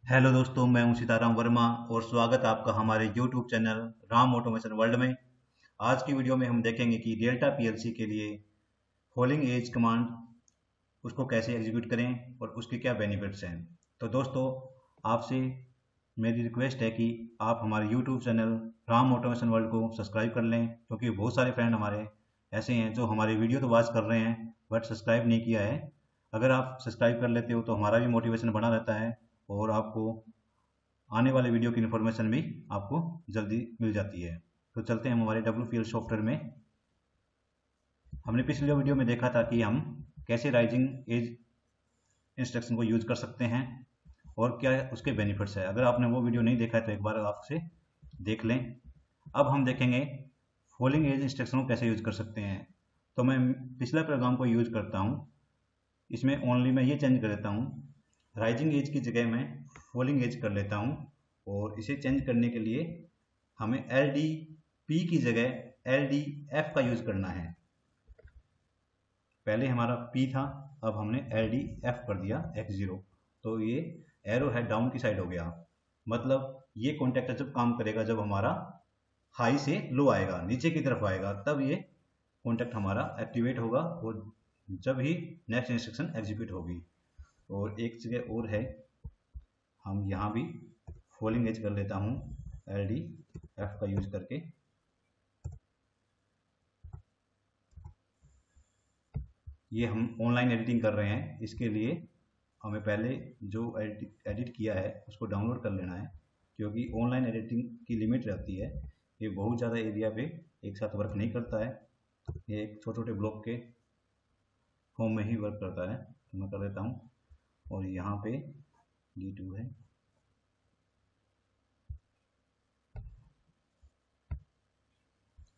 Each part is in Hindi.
हेलो दोस्तों, मैं हूं सीताराम वर्मा और स्वागत है आपका हमारे YouTube channel Ram automation world में। आज की वीडियो में हम देखेंगे कि डेल्टा पीएलसी के लिए फॉलिंग एज कमांड उसको कैसे एग्जीक्यूट करें और उसके क्या बेनिफिट्स हैं। तो दोस्तों, आपसे मेरी रिक्वेस्ट है कि आप हमारे YouTube channel Ram automation world को सब्सक्राइब कर लें, क्योंकि बहुत सारे फ्रेंड हमारे ऐसे हैं जो हमारे वीडियो तो वॉच कर रहे हैं बट सब्सक्राइब नहीं किया है। अगर आप सब्सक्राइब कर लेते हो तो हमारा भी मोटिवेशन बना रहता है और आपको आने वाले वीडियो की इन्फॉर्मेशन भी आपको जल्दी मिल जाती है। तो चलते हैं हम हमारे WPL सॉफ्टवेयर में। हमने पिछले वीडियो में देखा था कि हम कैसे राइजिंग एज इंस्ट्रक्शन को यूज कर सकते हैं और क्या उसके बेनिफिट्स है। अगर आपने वो वीडियो नहीं देखा है तो एक बार आपसे देख लें। अब हम देखेंगे फॉलिंग एज इंस्ट्रक्शन को कैसे यूज कर सकते हैं। तो मैं पिछला प्रोग्राम को यूज करता हूँ। इसमें ओनली मैं ये चेंज कर देता हूँ, राइजिंग एज की जगह मैं फॉलिंग एज कर लेता हूँ। और इसे चेंज करने के लिए हमें एल डी पी की जगह एल डी एफ का यूज करना है। पहले हमारा पी था, अब हमने एल डी एफ कर दिया x0। तो ये एरो है डाउन की साइड हो गया। मतलब ये कॉन्टेक्टर जब काम करेगा जब हमारा हाई से लो आएगा, नीचे की तरफ आएगा, तब ये कॉन्टेक्ट हमारा एक्टिवेट होगा और जब ही नेक्स्ट इंस्ट्रक्शन एग्जीक्यूट होगी। और एक जगह और है, हम यहाँ भी फॉलिंग एज कर लेता हूँ एल डी एफ का यूज करके। ये हम ऑनलाइन एडिटिंग कर रहे हैं, इसके लिए हमें पहले जो एडिट किया है उसको डाउनलोड कर लेना है, क्योंकि ऑनलाइन एडिटिंग की लिमिट रहती है। ये बहुत ज़्यादा एरिया पे एक साथ वर्क नहीं करता है, ये एक छोटे छोटे ब्लॉक के फॉर्म में ही वर्क करता है। तो मैं कर देता हूँ और यहाँ पे D2 है।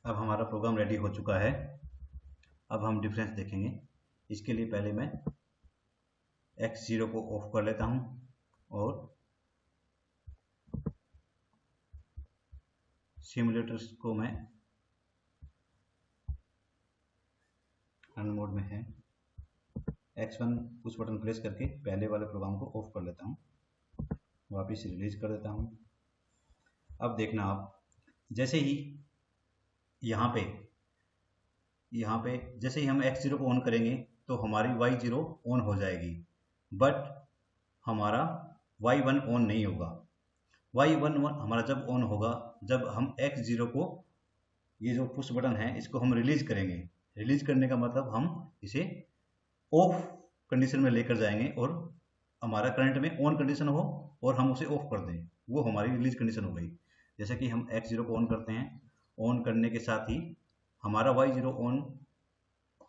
अब हमारा प्रोग्राम रेडी हो चुका है। अब हम डिफरेंस देखेंगे। इसके लिए पहले मैं x0 को ऑफ कर लेता हूँ और सिमुलेटर्स को मैं रन मोड में है, x1 पुश बटन प्रेस करके पहले वाले प्रोग्राम को ऑफ कर लेता हूँ, वापस रिलीज कर देता हूँ। अब देखना आप, जैसे ही यहाँ पे जैसे ही हम x0 को ऑन करेंगे तो हमारी y0 ऑन हो जाएगी, बट हमारा y1 ऑन नहीं होगा। y1 हमारा जब ऑन होगा जब हम x0 को, ये जो पुश बटन है इसको हम रिलीज करेंगे। रिलीज करने का मतलब हम इसे ऑफ कंडीशन में लेकर जाएंगे और हमारा करंट में ऑन कंडीशन हो और हम उसे ऑफ कर दें, वो हमारी रिलीज कंडीशन हो गई। जैसे कि हम x0 को ऑन करते हैं, ऑन करने के साथ ही हमारा y0 ऑन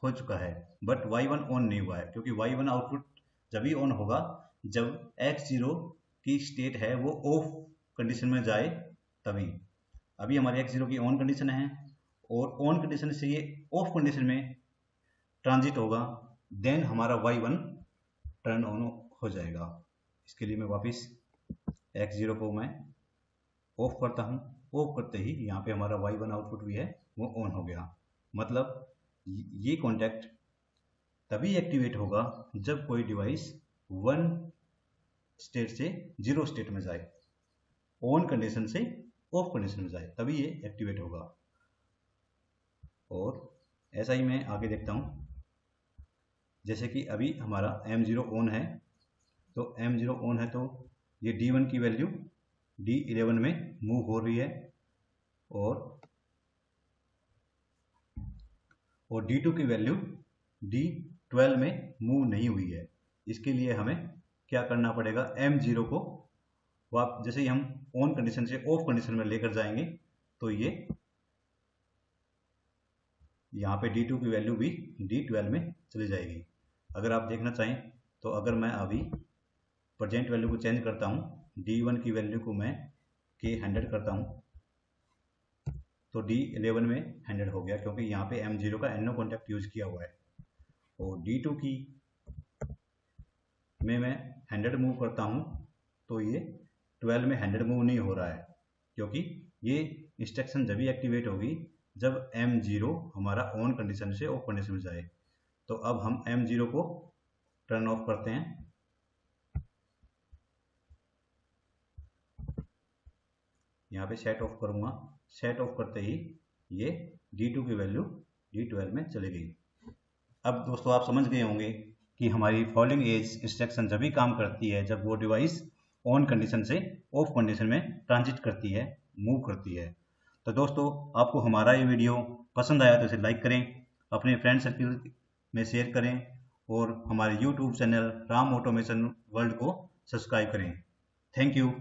हो चुका है, बट y1 ऑन नहीं हुआ है, क्योंकि y1 आउटपुट जब ही ऑन होगा जब x0 की स्टेट है वो ऑफ कंडीशन में जाए तभी। अभी हमारे x0 की ऑन कंडीशन है और ऑन कंडीशन से ये ऑफ कंडीशन में ट्रांजिट होगा, देन हमारा y1 टर्न ऑन हो जाएगा। इसके लिए मैं वापस x0 को मैं ऑफ करता हूँ। ऑफ करते ही यहाँ पे हमारा y1 आउटपुट भी है वो ऑन हो गया। मतलब ये कॉन्टैक्ट तभी एक्टिवेट होगा जब कोई डिवाइस 1 स्टेट से 0 स्टेट में जाए, ऑन कंडीशन से ऑफ कंडीशन में जाए, तभी ये एक्टिवेट होगा। और ऐसा ही मैं आगे देखता हूँ। जैसे कि अभी हमारा M0 ऑन है, तो M0 ऑन है तो ये D1 की वैल्यू D11 में मूव हो रही है और D2 की वैल्यू D12 में मूव नहीं हुई है। इसके लिए हमें क्या करना पड़ेगा, M0 को जैसे ही हम ऑन कंडीशन से ऑफ कंडीशन में लेकर जाएंगे तो ये यहाँ पे D2 की वैल्यू भी D12 में चली जाएगी। अगर आप देखना चाहें तो अगर मैं अभी प्रेजेंट वैल्यू को चेंज करता हूँ, D1 की वैल्यू को मैं K100 करता हूँ तो D11 में 100 हो गया, क्योंकि यहाँ पे M0 का NO कॉन्टैक्ट यूज किया हुआ है। और D2 की में मैं 100 मूव करता हूँ तो ये 12 में 100 मूव नहीं हो रहा है, क्योंकि ये इंस्ट्रक्शन जब भी एक्टिवेट होगी जब M0 हमारा ऑन कंडीशन से ऑफ कंडीशन में जाए। तो अब हम M0 को टर्न ऑफ करते हैं यहाँ पे सेट ऑफ करूँगा, सेट ऑफ करते ही ये D2 की वैल्यू D12 में चली गई। अब दोस्तों आप समझ गए होंगे कि हमारी फॉलोइंग एज इंस्ट्रक्शन जब भी काम करती है जब वो डिवाइस ऑन कंडीशन से ऑफ कंडीशन में ट्रांजिट करती है, मूव करती है। तो दोस्तों आपको हमारा ये वीडियो पसंद आया तो इसे लाइक करें, अपने फ्रेंड सर्किल में शेयर करें और हमारे YouTube channel Ram automation world को सब्सक्राइब करें। Thank you.